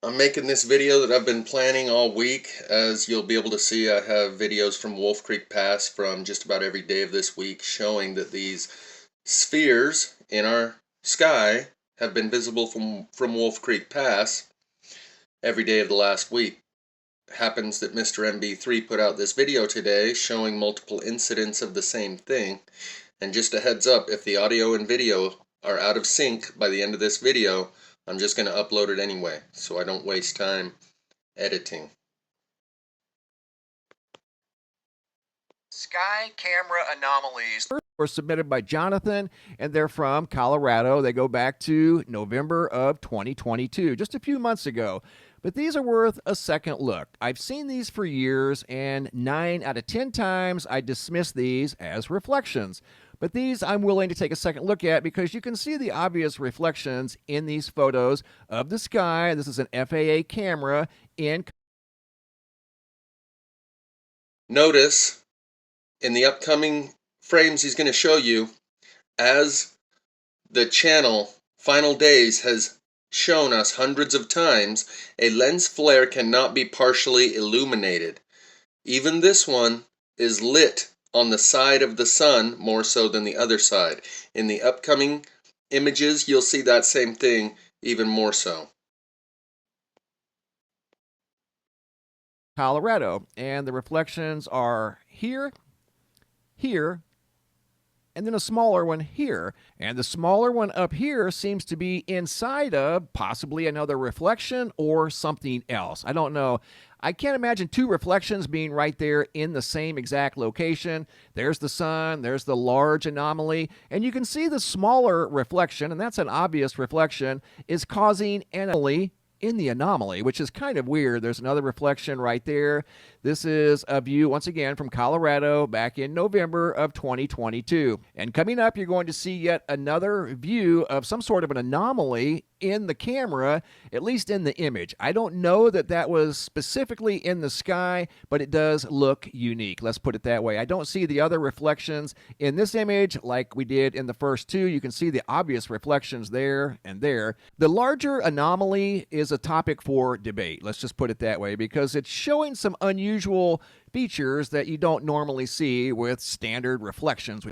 I'm making this video that I've been planning all week. As you'll be able to see, I have videos from Wolf Creek Pass from just about every day of this week showing that these spheres in our sky have been visible from Wolf Creek Pass every day of the last week. It happens that Mr. MB3 put out this video today showing multiple incidents of the same thing. And just a heads up, if the audio and video are out of sync by the end of this video, I'm just going to upload it anyway, so I don't waste time editing. Sky camera anomalies were submitted by Jonathan, and they're from Colorado. They go back to November of 2022, just a few months ago. But these are worth a second look. I've seen these for years, and 9 out of 10 times I dismiss these as reflections. But these I'm willing to take a second look at because you can see the obvious reflections in these photos of the sky. This is an FAA camera in. Notice in the upcoming frames he's going to show you, as the channel Final Days has shown us hundreds of times, a lens flare cannot be partially illuminated. Even this one is lit on the side of the sun more so than the other side. In the upcoming images, you'll see that same thing even more so. Colorado, and the reflections are here, and then a smaller one here. And the smaller one up here seems to be inside of possibly another reflection or something else. I don't know. I can't imagine two reflections being right there in the same exact location. There's the sun, there's the large anomaly, and you can see the smaller reflection, and that's an obvious reflection, is causing an anomaly in the anomaly, which is kind of weird. There's another reflection right there. This is a view, once again, from Colorado back in November of 2022. And coming up, you're going to see yet another view of some sort of an anomaly in the camera, at least in the image. I don't know that that was specifically in the sky, but it does look unique. Let's put it that way. I don't see the other reflections in this image like we did in the first two. You can see the obvious reflections there and there. The larger anomaly is a topic for debate. Let's just put it that way, because it's showing some unusual features that you don't normally see with standard reflections.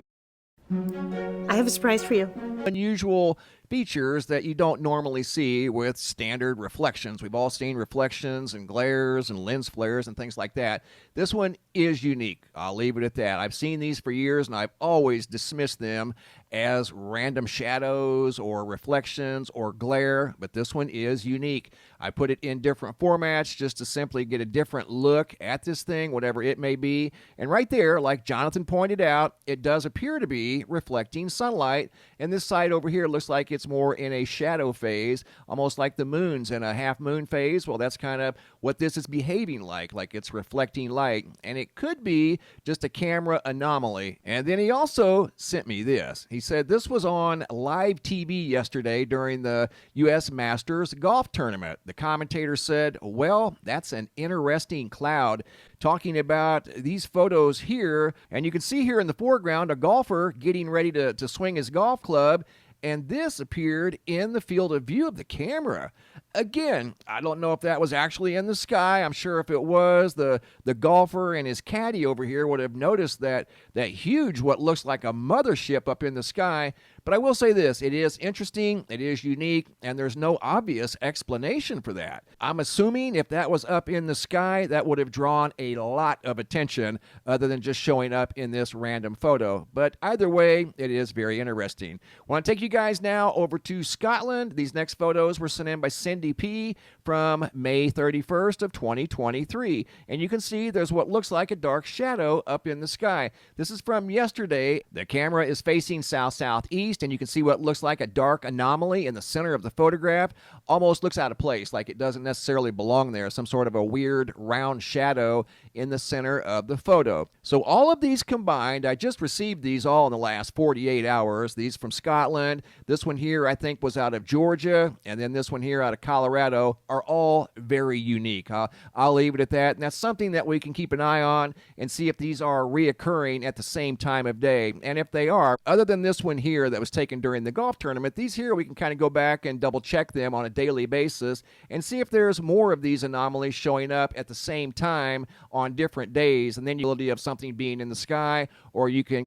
I have a surprise for you. Unusual features that you don't normally see with standard reflections. We've all seen reflections and glares and lens flares and things like that. This one is unique. I'll leave it at that. I've seen these for years, and I've always dismissed them as random shadows or reflections or glare, but this one is unique. I put it in different formats just to simply get a different look at this thing, whatever it may be. And right there, like Jonathan pointed out, it does appear to be reflecting sunlight, and this side over here looks like it's more in a shadow phase, almost like the moon's in a half moon phase. Well, that's kind of what this is behaving like it's reflecting light, and it could be just a camera anomaly. And then he also sent me this. He said this was on live TV yesterday during the U.S. Masters golf tournament. The commentator said, well, that's an interesting cloud, talking about these photos here, and you can see here in the foreground a golfer getting ready to swing his golf club, and this appeared in the field of view of the camera. Again, I don't know if that was actually in the sky. I'm sure if it was, the golfer and his caddy over here would have noticed that huge, what looks like a mothership up in the sky. But I will say this, it is interesting, it is unique, and there's no obvious explanation for that. I'm assuming if that was up in the sky, that would have drawn a lot of attention other than just showing up in this random photo. But either way, it is very interesting. I want to take you guys now over to Scotland. These next photos were sent in by Cindy P. from May 31st of 2023. And you can see there's what looks like a dark shadow up in the sky. This is from yesterday. The camera is facing south-southeast, and you can see what looks like a dark anomaly in the center of the photograph. Almost looks out of place, like it doesn't necessarily belong there. Some sort of a weird round shadow in the center of the photo. So all of these combined, I just received these all in the last 48 hours. These from Scotland. This one here I think was out of Georgia, and then this one here out of Colorado, are all very unique. I'll leave it at that, and that's something that we can keep an eye on and see if these are reoccurring at the same time of day. And if they are, other than this one here that was taken during the golf tournament. These here, we can kind of go back and double check them on a daily basis and see if there's more of these anomalies showing up at the same time on different days. And then you'll have something being in the sky, or you can.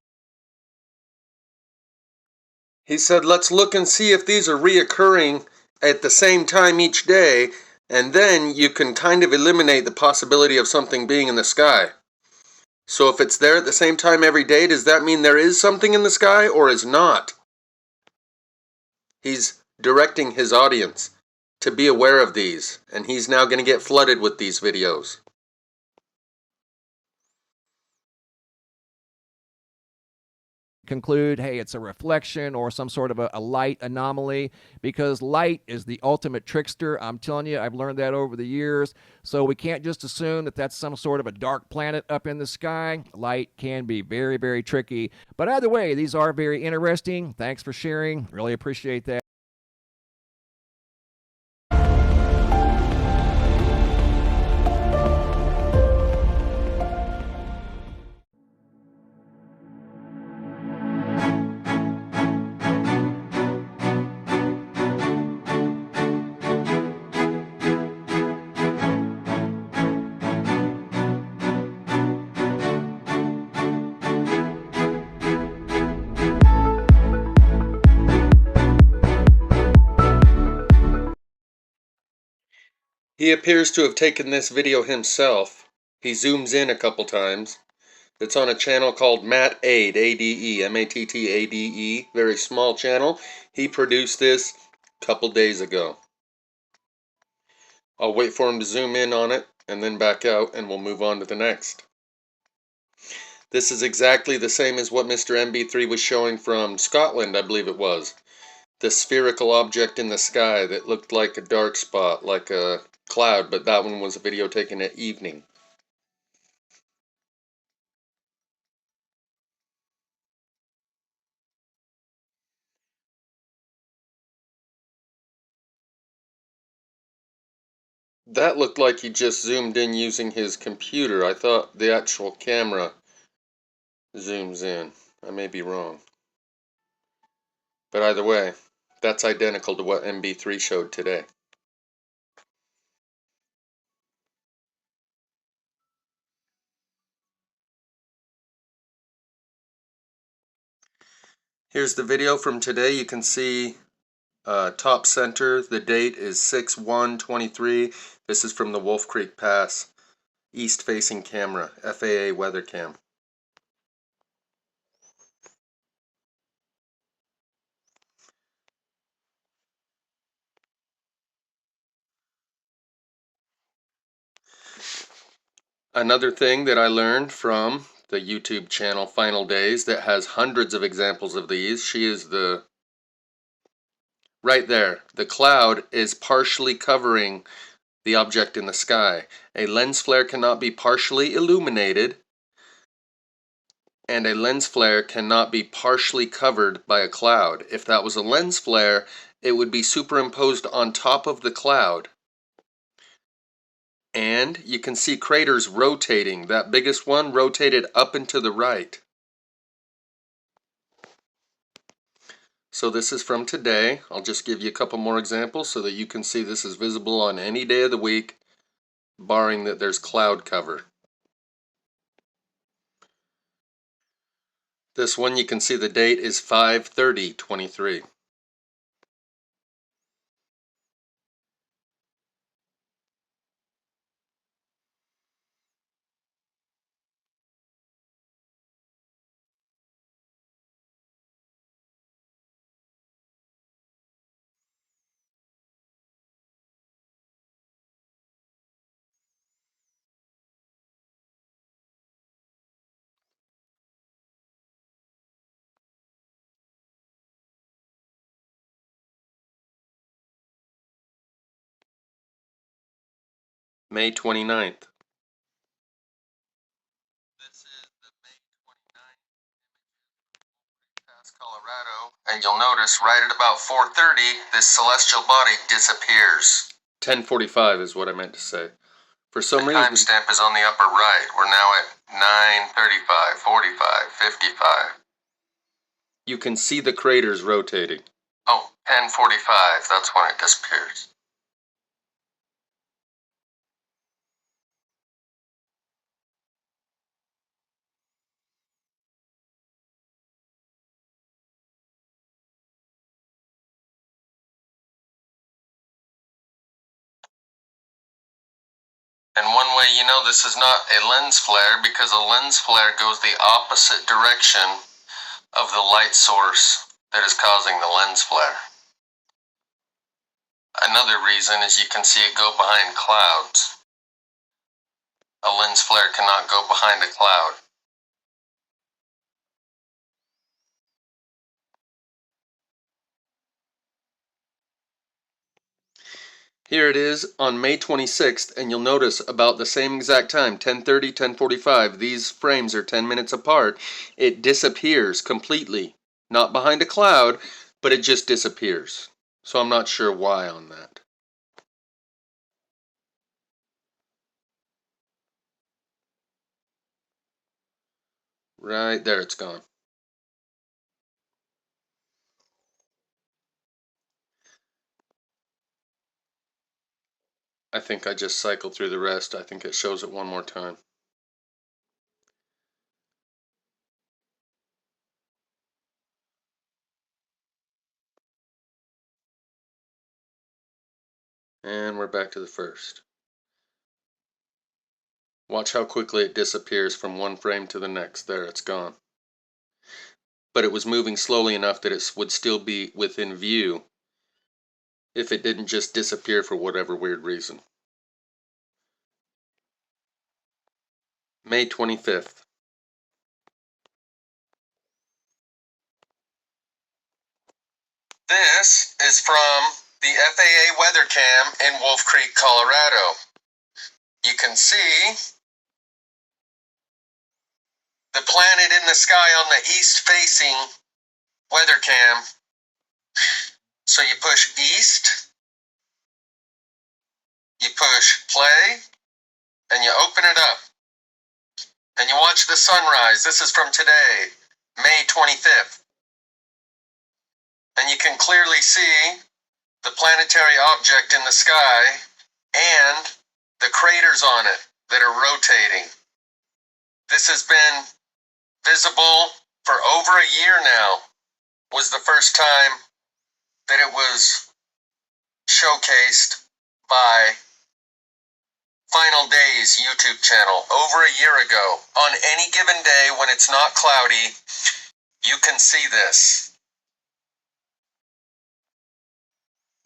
He said, let's look and see if these are reoccurring at the same time each day, and then you can kind of eliminate the possibility of something being in the sky. So if it's there at the same time every day, does that mean there is something in the sky or is not? He's directing his audience to be aware of these, and he's now going to get flooded with these videos. Conclude, hey, it's a reflection or some sort of a light anomaly, because light is the ultimate trickster. I'm telling you, I've learned that over the years. So we can't just assume that that's some sort of a dark planet up in the sky. Light can be very, very tricky. But either way, these are very interesting. Thanks for sharing. Really appreciate that. He appears to have taken this video himself. He zooms in a couple times. It's on a channel called Matt Ade, A-D-E, M-A-T-T-A-D-E, very small channel. He produced this a couple days ago. I'll wait for him to zoom in on it and then back out, and we'll move on to the next. This is exactly the same as what Mr. MB3 was showing from Scotland, I believe it was. The spherical object in the sky that looked like a dark spot, like a cloud, but that one was a video taken at evening. That looked like he just zoomed in using his computer. I thought the actual camera zooms in. I may be wrong. But either way, that's identical to what MB3 showed today. Here's the video from today. You can see top center, the date is 6/1/23. This is from the Wolf Creek Pass east-facing camera, FAA weather cam. Another thing that I learned from the YouTube channel Final Days that has hundreds of examples of these, she is right there. The cloud is partially covering the object in the sky. A lens flare cannot be partially illuminated, and a lens flare cannot be partially covered by a cloud. If that was a lens flare, it would be superimposed on top of the cloud. And you can see craters rotating. That biggest one rotated up and to the right. So this is from today. I'll just give you a couple more examples so that you can see this is visible on any day of the week, barring that there's cloud cover. This one, you can see the date is 5/30/23. May 29th. This is the May 29th past Colorado, and you'll notice right at about 4:30, this celestial body disappears. 10:45 is what I meant to say. For some reason, the timestamp is on the upper right. We're now at 9:35, 45, 55. you can see the craters rotating. Oh, 10:45, that's when it disappears. And one way you know this is not a lens flare, because a lens flare goes the opposite direction of the light source that is causing the lens flare. Another reason is you can see it go behind clouds. A lens flare cannot go behind a cloud. Here it is on May 26th, and you'll notice about the same exact time, 10:30, 10:45, these frames are 10 minutes apart, it disappears completely. Not behind a cloud, but it just disappears. So I'm not sure why on that. Right there, it's gone. I think I just cycled through the rest. I think it shows it one more time. And we're back to the first. Watch how quickly it disappears from one frame to the next. There, it's gone. But it was moving slowly enough that it would still be within view if it didn't just disappear for whatever weird reason. May 25th. This is from the FAA weather cam in Wolf Creek, Colorado. You can see the planet in the sky on the east-facing weather cam. So you push east, you push play, and you open it up. And you watch the sunrise. This is from today, May 25th. And you can clearly see the planetary object in the sky and the craters on it that are rotating. This has been visible for over a year now. Was the first time that it was showcased by Final Days YouTube channel over a year ago. On any given day when it's not cloudy, you can see this.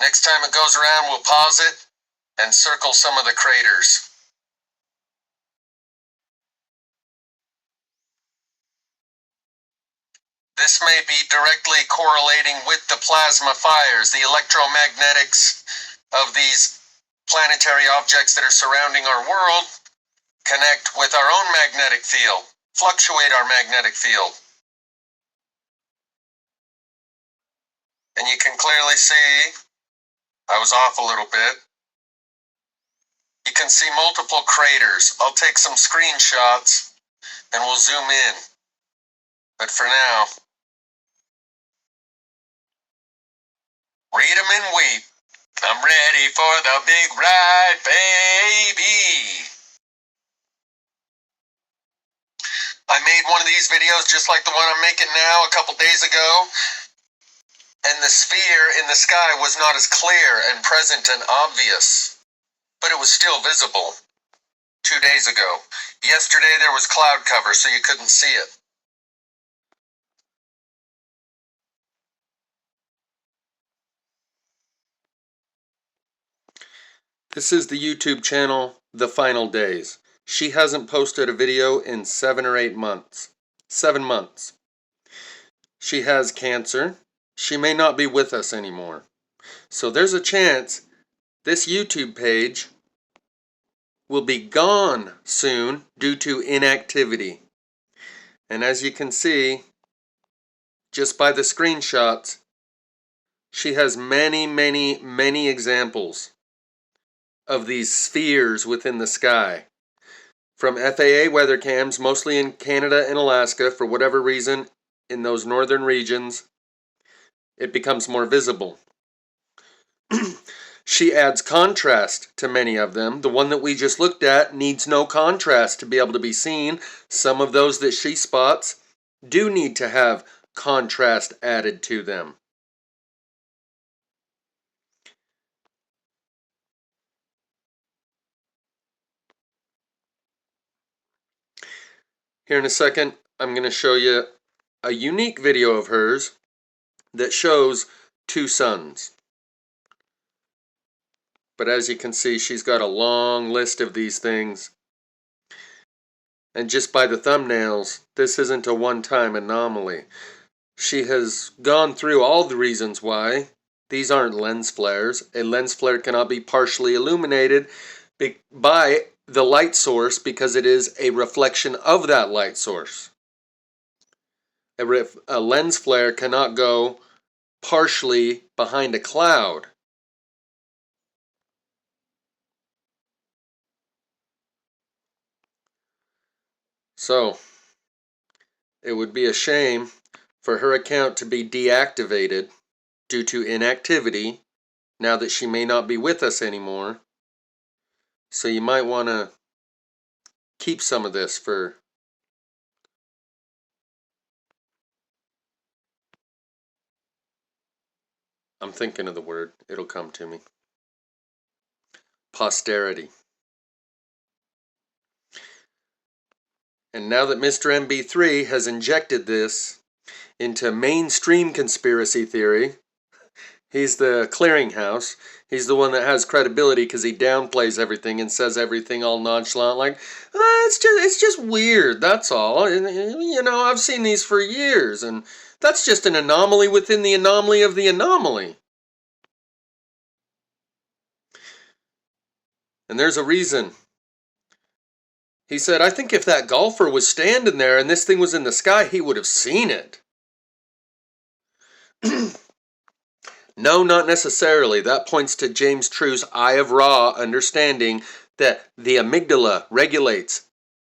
Next time it goes around, we'll pause it and circle some of the craters. This may be directly correlating with the plasma fires, the electromagnetics of these planetary objects that are surrounding our world connect with our own magnetic field, fluctuate our magnetic field. And you can clearly see, I was off a little bit. You can see multiple craters. I'll take some screenshots and we'll zoom in. But for now, read 'em and weep. I'm ready for the big ride, baby. I made one of these videos just like the one I'm making now a couple days ago. And the sphere in the sky was not as clear and present and obvious. But it was still visible 2 days ago. Yesterday there was cloud cover, so you couldn't see it. This is the YouTube channel, The Final Days. She hasn't posted a video in 7 or 8 months. 7 months. She has cancer. She may not be with us anymore. So there's a chance this YouTube page will be gone soon due to inactivity. And as you can see, just by the screenshots, she has many, many, many examples of these spheres within the sky. From FAA weather cams, mostly in Canada and Alaska, for whatever reason, in those northern regions, it becomes more visible. She adds contrast to many of them. The one that we just looked at needs no contrast to be able to be seen. Some of those that she spots do need to have contrast added to them. Here in a second, I'm going to show you a unique video of hers that shows two suns. But as you can see, she's got a long list of these things. And just by the thumbnails, this isn't a one-time anomaly. She has gone through all the reasons why these aren't lens flares. A lens flare cannot be partially illuminated by the light source because it is a reflection of that light source. A lens flare cannot go partially behind a cloud. So, it would be a shame for her account to be deactivated due to inactivity now that she may not be with us anymore. So you might want to keep some of this for I'm thinking of the word. It'll come to me. Posterity. And now that Mr. MB3 has injected this into mainstream conspiracy theory, he's the clearinghouse. He's the one that has credibility because he downplays everything and says everything all nonchalant, like, it's just weird, that's all. You know, I've seen these for years, and that's just an anomaly within the anomaly of the anomaly. And there's a reason. He said, I think if that golfer was standing there and this thing was in the sky, he would have seen it. No, not necessarily. That points to James True's eye of Ra understanding that the amygdala regulates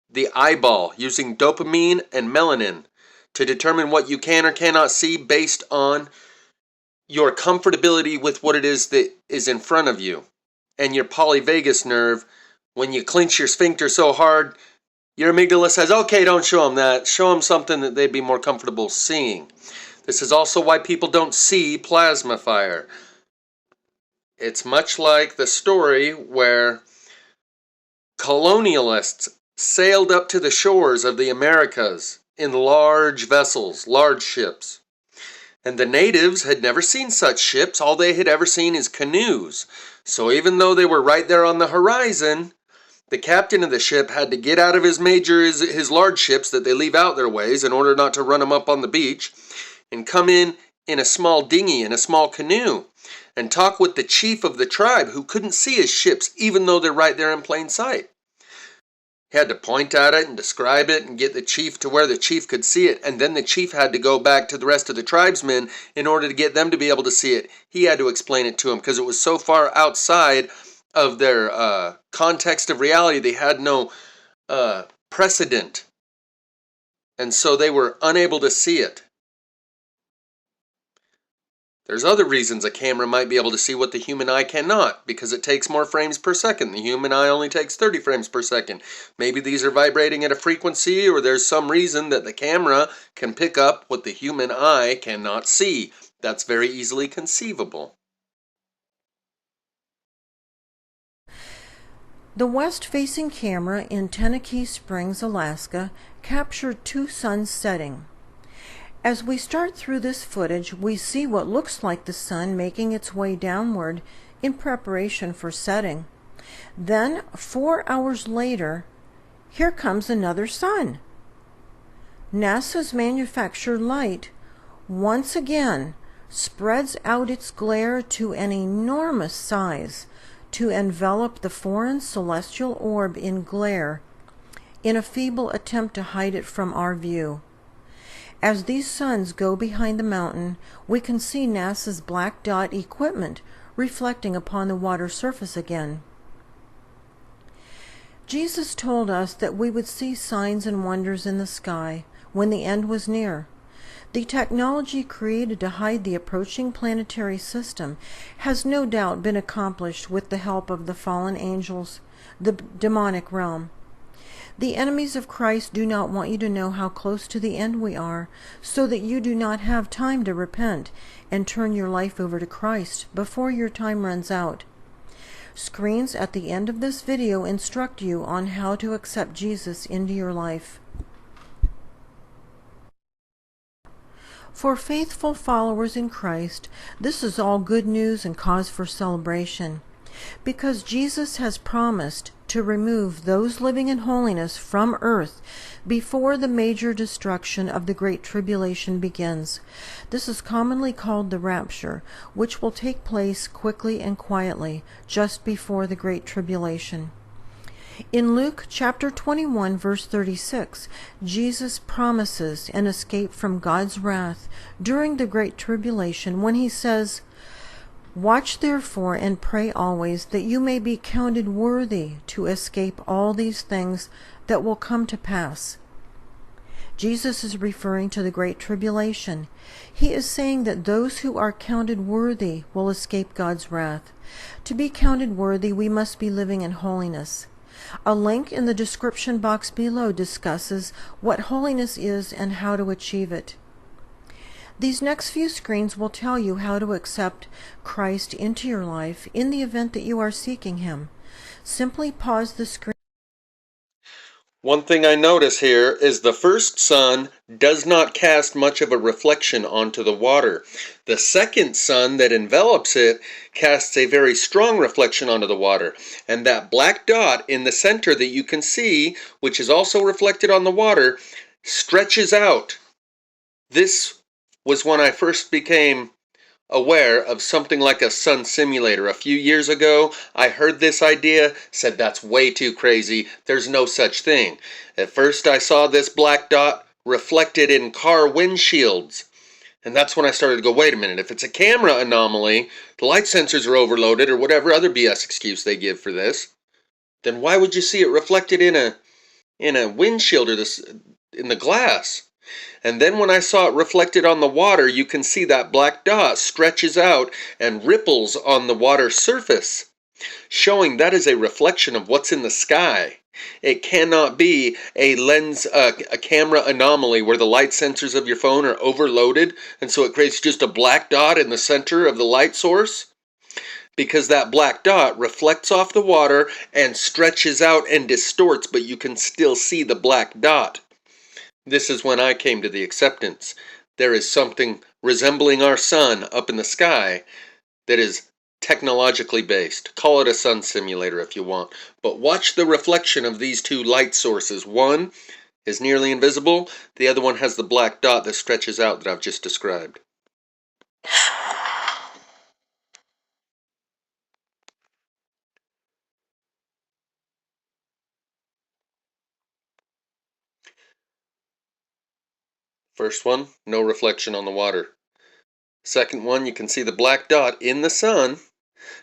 the eyeball using dopamine and melanin to determine what you can or cannot see based on your comfortability with what it is that is in front of you. And your polyvagus nerve, when you clench your sphincter so hard, your amygdala says, okay, don't show them that. Show them something that they'd be more comfortable seeing. This is also why people don't see plasma fire. It's much like the story where colonialists sailed up to the shores of the Americas in large vessels, large ships. And the natives had never seen such ships. All they had ever seen is canoes. So even though they were right there on the horizon, the captain of the ship had to get out of his large ships that they leave out their ways in order not to run them up on the beach, and come in a small dinghy, in a small canoe, and talk with the chief of the tribe who couldn't see his ships even though they're right there in plain sight. He had to point at it and describe it and get the chief to where the chief could see it, and then the chief had to go back to the rest of the tribesmen in order to get them to be able to see it. He had to explain it to them because it was so far outside of their context of reality. They had no precedent, and so they were unable to see it. There's other reasons a camera might be able to see what the human eye cannot, because it takes more frames per second. The human eye only takes 30 frames per second. Maybe these are vibrating at a frequency, or there's some reason that the camera can pick up what the human eye cannot see. That's very easily conceivable. The west-facing camera in Tenakee Springs, Alaska, captured two suns setting. As we start through this footage, we see what looks like the sun making its way downward in preparation for setting. Then, 4 hours later, here comes another sun. NASA's manufactured light once again spreads out its glare to an enormous size to envelop the foreign celestial orb in glare in a feeble attempt to hide it from our view. As these suns go behind the mountain, we can see NASA's black dot equipment reflecting upon the water surface again. Jesus told us that we would see signs and wonders in the sky when the end was near. The technology created to hide the approaching planetary system has no doubt been accomplished with the help of the fallen angels, the demonic realm. The enemies of Christ do not want you to know how close to the end we are, so that you do not have time to repent and turn your life over to Christ before your time runs out. Screens at the end of this video instruct you on how to accept Jesus into your life. For faithful followers in Christ, this is all good news and cause for celebration, because Jesus has promised to remove those living in holiness from earth before the major destruction of the Great Tribulation begins. This is commonly called the rapture, which will take place quickly and quietly just before the Great Tribulation. In Luke chapter 21, verse 36, Jesus promises an escape from God's wrath during the Great Tribulation when he says, "Watch therefore and pray always, that you may be counted worthy to escape all these things that will come to pass." Jesus is referring to the Great Tribulation. He is saying that those who are counted worthy will escape God's wrath. To be counted worthy, we must be living in holiness. A link in the description box below discusses what holiness is and how to achieve it. These next few screens will tell you how to accept Christ into your life in the event that you are seeking Him. Simply pause the screen. One thing I notice here is the first sun does not cast much of a reflection onto the water. The second sun that envelops it casts a very strong reflection onto the water. And that black dot in the center that you can see, which is also reflected on the water, stretches out. This was when I first became aware of something like a sun simulator. A few years ago, I heard this idea, said that's way too crazy, there's no such thing. At first I saw this black dot reflected in car windshields, and that's when I started to go, wait a minute, if it's a camera anomaly, the light sensors are overloaded, or whatever other BS excuse they give for this, then why would you see it reflected in a windshield or this in the glass? And then when I saw it reflected on the water, you can see that black dot stretches out and ripples on the water surface, showing that is a reflection of what's in the sky. It cannot be a camera anomaly where the light sensors of your phone are overloaded, and so it creates just a black dot in the center of the light source. Because that black dot reflects off the water and stretches out and distorts, but you can still see the black dot. This is when I came to the acceptance. There is something resembling our sun up in the sky that is technologically based. Call it a sun simulator if you want. But watch the reflection of these two light sources. One is nearly invisible. The other one has the black dot that stretches out that I've just described. First one, no reflection on the water. Second one, you can see the black dot in the sun,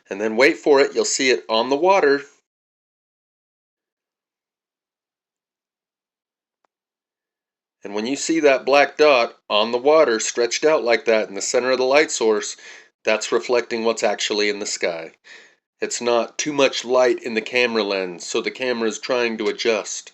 and then wait for it, you'll see it on the water. And when you see that black dot on the water stretched out like that in the center of the light source, that's reflecting what's actually in the sky. It's not too much light in the camera lens, so the camera is trying to adjust.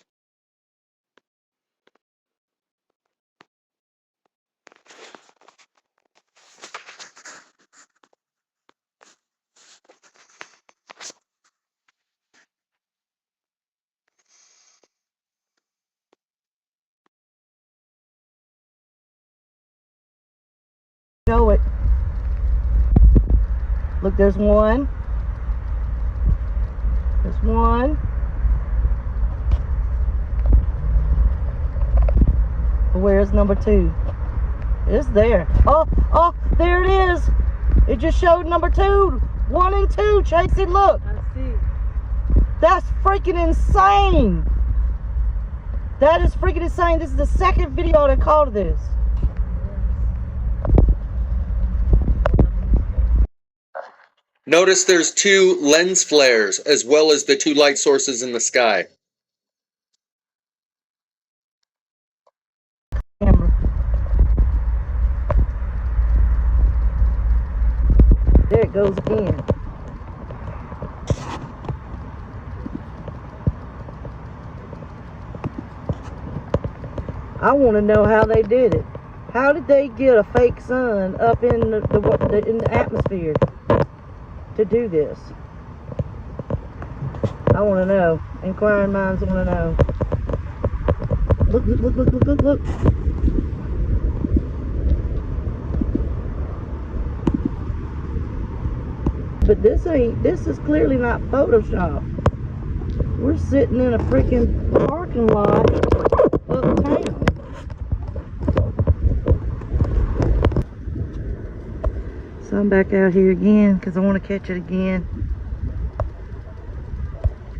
Show it. Look, there's one. There's one. Where's number two? It's there. Oh, there it is. It just showed number two. 1 and 2. Chase it, look. I see. That's freaking insane. That is freaking insane. This is the second video that called this. Notice there's two lens flares as well as the two light sources in the sky. Camera. goes in. I want to know how they did it. How did they get a fake sun up in in the atmosphere to do this? I want to know. Inquiring minds want to know. Look, look, look, look, look, look, look. But this is clearly not Photoshop. We're sitting in a freaking parking lot of town. So I'm back out here again because I want to catch it again.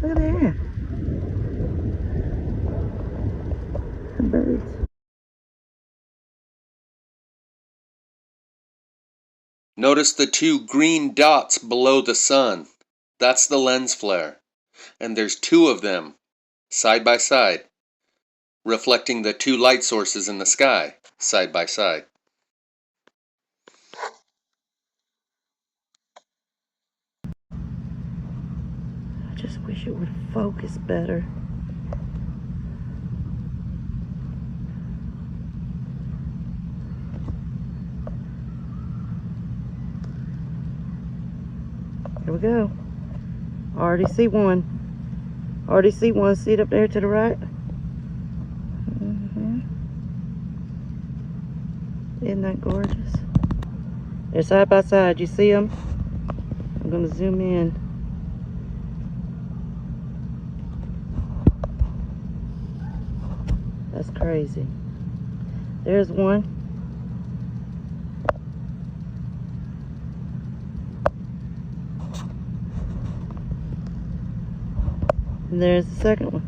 Look at there. Birds. Notice the two green dots below the sun. That's the lens flare. And there's two of them, side by side, reflecting the two light sources in the sky, side by side. I just wish it would focus better. Here we go. Already see one. Already see one. See it up there to the right? Isn't that gorgeous? They're side by side. You see them? I'm going to zoom in. That's crazy. There's one. And there's the second one.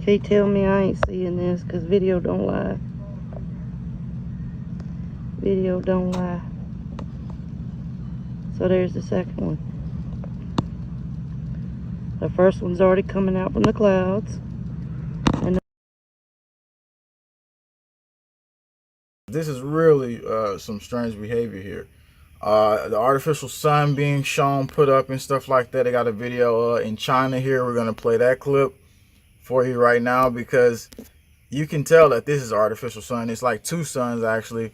Can't tell me I ain't seeing this because video don't lie. Video don't lie. So there's the second one. The first one's already coming out from the clouds. And this is really some strange behavior here. The artificial sun being shown, put up and stuff like that. I got a video in China here. We're going to play that clip for you right now because you can tell that this is artificial sun. It's like two suns actually.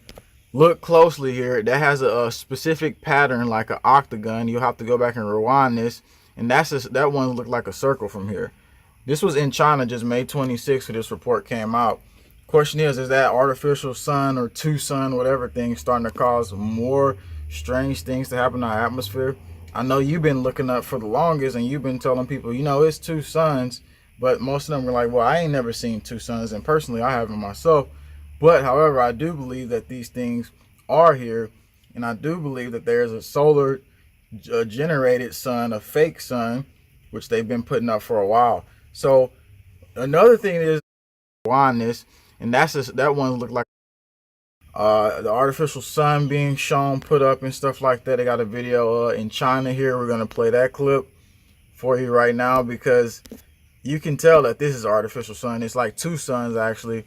Look closely here. That has a specific pattern like an octagon. You'll have to go back and rewind this. And that one looked like a circle from here. This was in China just May 26th when this report came out. Question is that artificial sun or Tucson, whatever thing, starting to cause more strange things to happen in our atmosphere? I know you've been looking up for the longest and you've been telling people, you know, it's two suns, but most of them were like, well, I ain't never seen two suns, and personally I haven't myself. But however, I do believe that these things are here, and I do believe that there's a solar generated sun, a fake sun, which they've been putting up for a while. So another thing is this, and that one looked like the artificial sun being shown, put up and stuff like that. I got a video in China here. We're going to play that clip for you right now because you can tell that this is artificial sun. It's like two suns actually.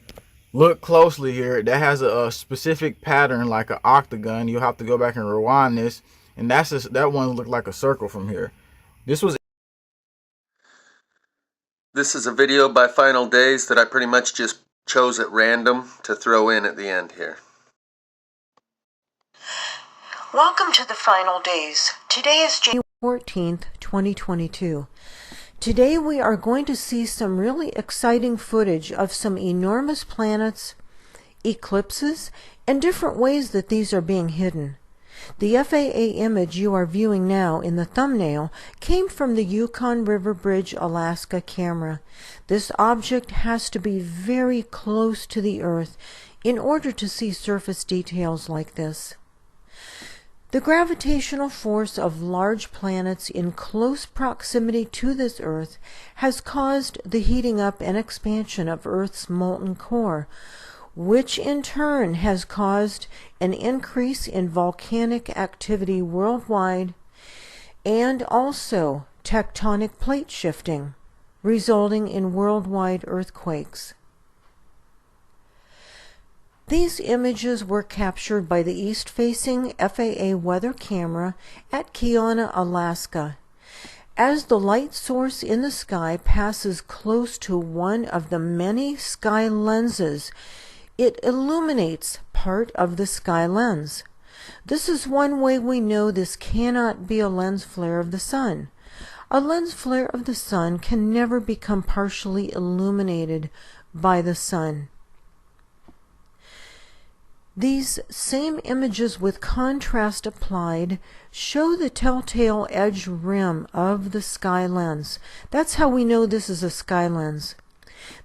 Look closely here. That has a specific pattern like an octagon. You'll have to go back and rewind this. And that one looked like a circle from here. This is a video by Final Days that I pretty much just chose at random to throw in at the end here. Welcome to the Final Days. Today is January 14th, 2022. Today we are going to see some really exciting footage of some enormous planets, eclipses, and different ways that these are being hidden. The FAA image you are viewing now in the thumbnail came from the Yukon River Bridge, Alaska camera. This object has to be very close to the Earth in order to see surface details like this. The gravitational force of large planets in close proximity to this Earth has caused the heating up and expansion of Earth's molten core, which in turn has caused an increase in volcanic activity worldwide and also tectonic plate shifting, resulting in worldwide earthquakes. These images were captured by the east-facing FAA weather camera at Keona, Alaska. As the light source in the sky passes close to one of the many sky lenses, it illuminates part of the sky lens. This is one way we know this cannot be a lens flare of the sun. A lens flare of the sun can never become partially illuminated by the sun. These same images with contrast applied show the telltale edge rim of the sky lens. That's how we know this is a sky lens.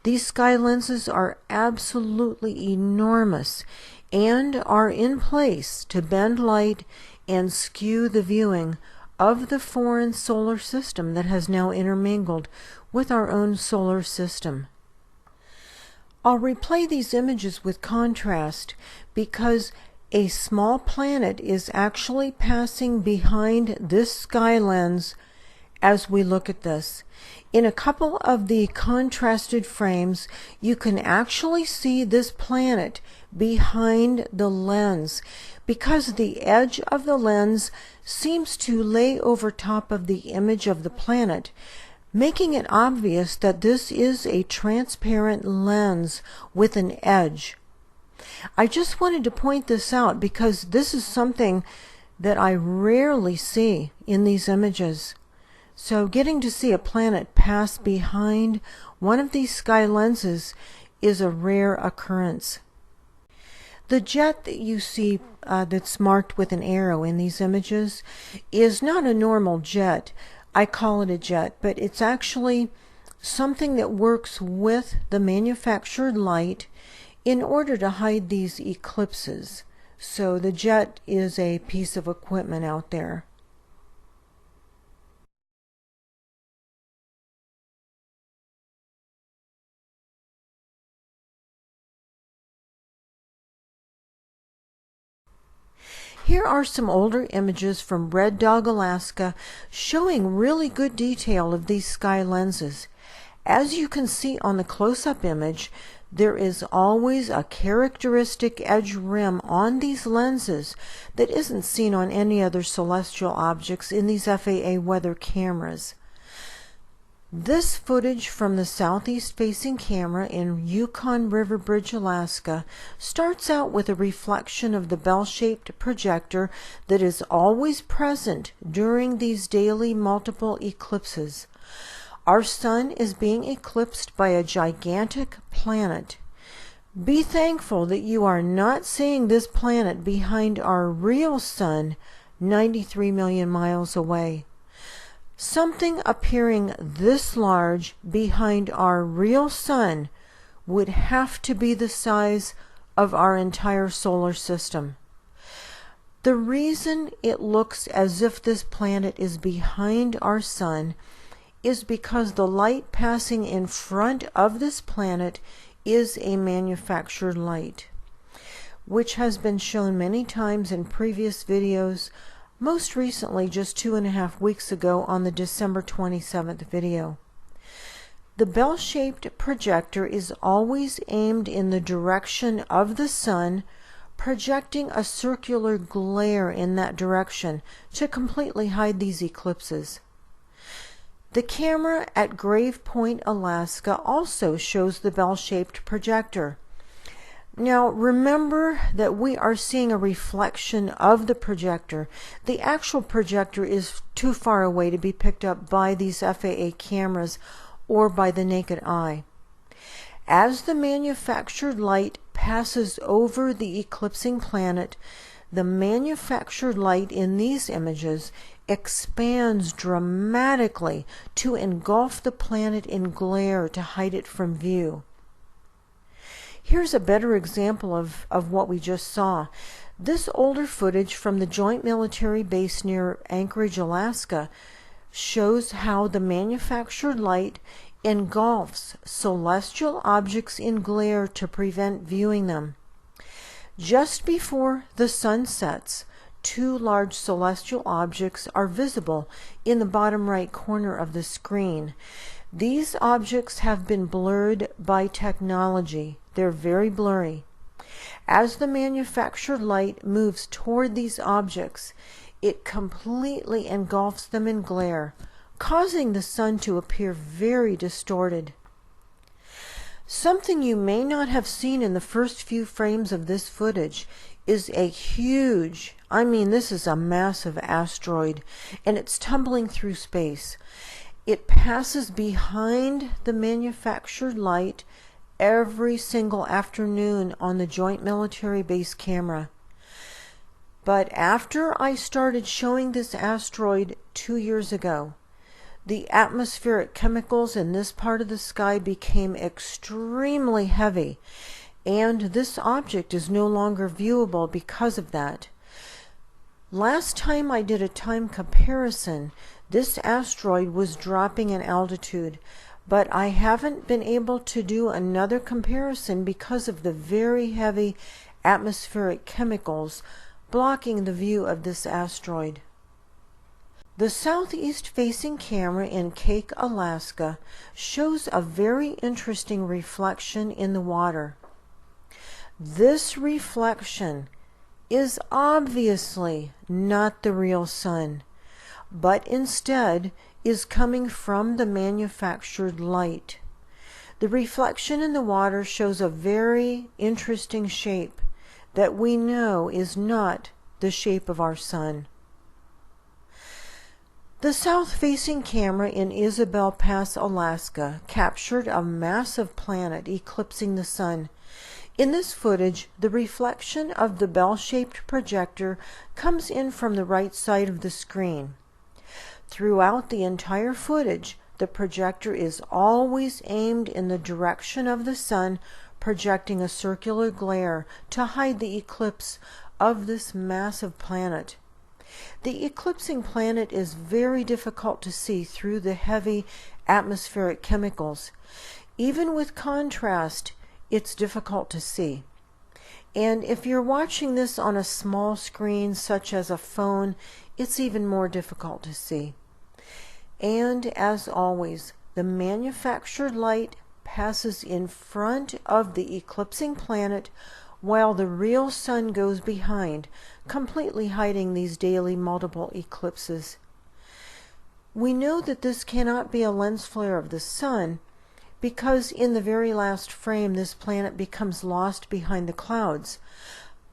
These sky lenses are absolutely enormous and are in place to bend light and skew the viewing of the foreign solar system that has now intermingled with our own solar system. I'll replay these images with contrast because a small planet is actually passing behind this sky lens as we look at this. In a couple of the contrasted frames, you can actually see this planet behind the lens because the edge of the lens seems to lay over top of the image of the planet, making it obvious that this is a transparent lens with an edge. I just wanted to point this out because this is something that I rarely see in these images. So getting to see a planet pass behind one of these sky lenses is a rare occurrence. The jet that you see that's marked with an arrow in these images is not a normal jet. I call it a jet, but it's actually something that works with the manufactured light in order to hide these eclipses. So the jet is a piece of equipment out there. Here are some older images from Red Dog, Alaska, showing really good detail of these sky lenses. As you can see on the close-up image, there is always a characteristic edge rim on these lenses that isn't seen on any other celestial objects in these FAA weather cameras. This footage from the southeast-facing camera in Yukon River Bridge, Alaska, starts out with a reflection of the bell-shaped projector that is always present during these daily multiple eclipses. Our sun is being eclipsed by a gigantic planet. Be thankful that you are not seeing this planet behind our real sun 93 million miles away. Something appearing this large behind our real sun would have to be the size of our entire solar system. The reason it looks as if this planet is behind our sun is because the light passing in front of this planet is a manufactured light, which has been shown many times in previous videos, most recently just 2.5 weeks ago on the December 27th video. The bell-shaped projector is always aimed in the direction of the sun, projecting a circular glare in that direction to completely hide these eclipses. The camera at Grave Point, Alaska also shows the bell-shaped projector. Now remember that we are seeing a reflection of the projector. The actual projector is too far away to be picked up by these FAA cameras or by the naked eye. As the manufactured light passes over the eclipsing planet, the manufactured light in these images expands dramatically to engulf the planet in glare to hide it from view. Here's a better example of what we just saw. This older footage from the Joint Military Base near Anchorage, Alaska, shows how the manufactured light engulfs celestial objects in glare to prevent viewing them. Just before the sun sets, two large celestial objects are visible in the bottom right corner of the screen. These objects have been blurred by technology. They're very blurry. As the manufactured light moves toward these objects, it completely engulfs them in glare, causing the sun to appear very distorted. Something you may not have seen in the first few frames of this footage is a huge, this is a massive asteroid, and it's tumbling through space. It passes behind the manufactured light every single afternoon on the Joint Military Base camera. But after I started showing this asteroid 2 years ago, the atmospheric chemicals in this part of the sky became extremely heavy, and this object is no longer viewable because of that. Last time I did a time comparison, this asteroid was dropping in altitude, but I haven't been able to do another comparison because of the very heavy atmospheric chemicals blocking the view of this asteroid. The southeast-facing camera in Cake, Alaska shows a very interesting reflection in the water. This reflection is obviously not the real sun, but instead is coming from the manufactured light. The reflection in the water shows a very interesting shape that we know is not the shape of our sun. The south-facing camera in Isabel Pass, Alaska, captured a massive planet eclipsing the sun. In this footage, the reflection of the bell-shaped projector comes in from the right side of the screen. Throughout the entire footage, the projector is always aimed in the direction of the sun, projecting a circular glare to hide the eclipse of this massive planet. The eclipsing planet is very difficult to see through the heavy atmospheric chemicals. Even with contrast, it's difficult to see. And if you're watching this on a small screen such as a phone, it's even more difficult to see. And as always, the manufactured light passes in front of the eclipsing planet while the real sun goes behind, completely hiding these daily multiple eclipses. We know that this cannot be a lens flare of the sun because in the very last frame this planet becomes lost behind the clouds.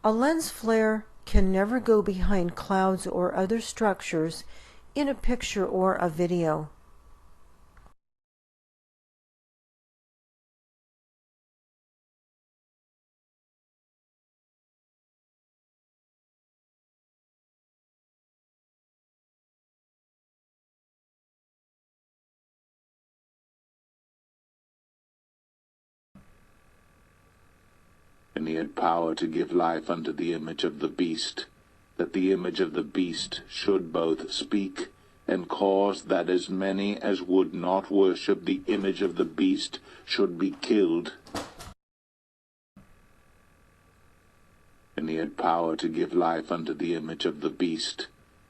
A lens flare can never go behind clouds or other structures in a picture or a video. And he had power to give life unto the image of the beast, that the image of the beast should both speak, and cause that as many as would not worship the image of the beast should be killed. And he had power to give life unto the image of the beast,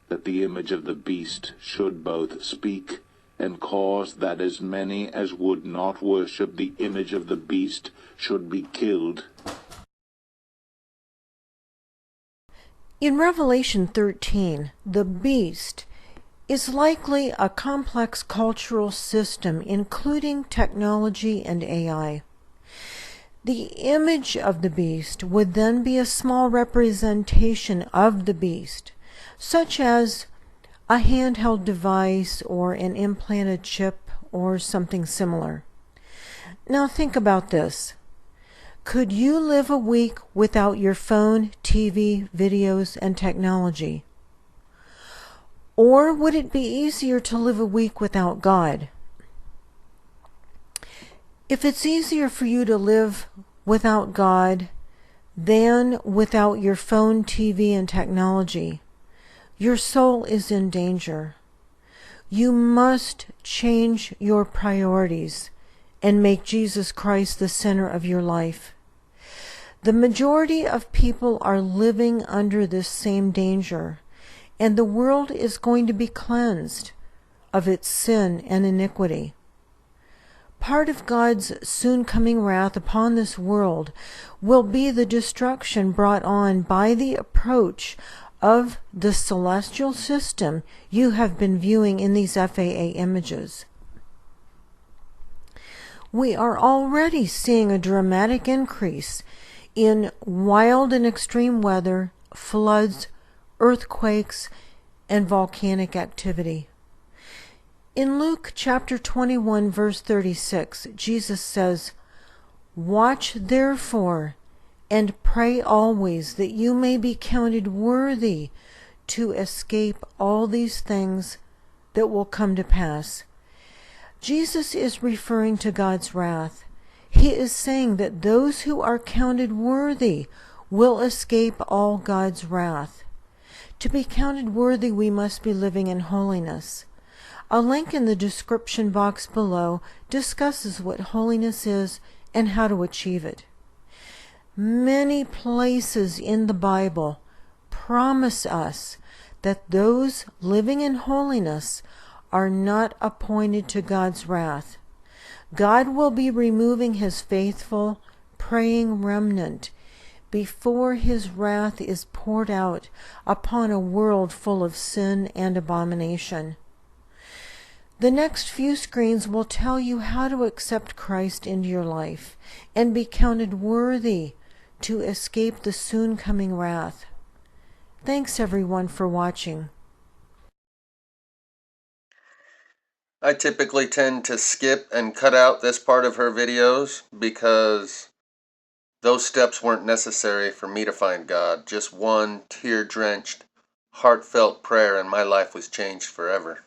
that the image of the beast should both speak, and cause that as many as would not worship the image of the beast should be killed. In Revelation 13, the beast is likely a complex cultural system including technology and AI. The image of the beast would then be a small representation of the beast, such as a handheld device or an implanted chip or something similar. Now think about this. Could you live a week without your phone, TV, videos, and technology? Or would it be easier to live a week without God? If it's easier for you to live without God than without your phone, TV, and technology, your soul is in danger. You must change your priorities and make Jesus Christ the center of your life. The majority of people are living under this same danger, and the world is going to be cleansed of its sin and iniquity. Part of God's soon coming wrath upon this world will be the destruction brought on by the approach of the celestial system you have been viewing in these FAA images. We are already seeing a dramatic increase in wild and extreme weather, floods, earthquakes, and volcanic activity. In Luke chapter 21, verse 36, Jesus says, "Watch therefore, and pray always, that you may be counted worthy to escape all these things that will come to pass." Jesus is referring to God's wrath. He is saying that those who are counted worthy will escape all God's wrath. To be counted worthy, we must be living in holiness. A link in the description box below discusses what holiness is and how to achieve it. Many places in the Bible promise us that those living in holiness are not appointed to God's wrath. God will be removing his faithful, praying remnant before his wrath is poured out upon a world full of sin and abomination. The next few screens will tell you how to accept Christ into your life and be counted worthy to escape the soon coming wrath. Thanks everyone for watching. I typically tend to skip and cut out this part of her videos because those steps weren't necessary for me to find God. Just one tear-drenched, heartfelt prayer and my life was changed forever.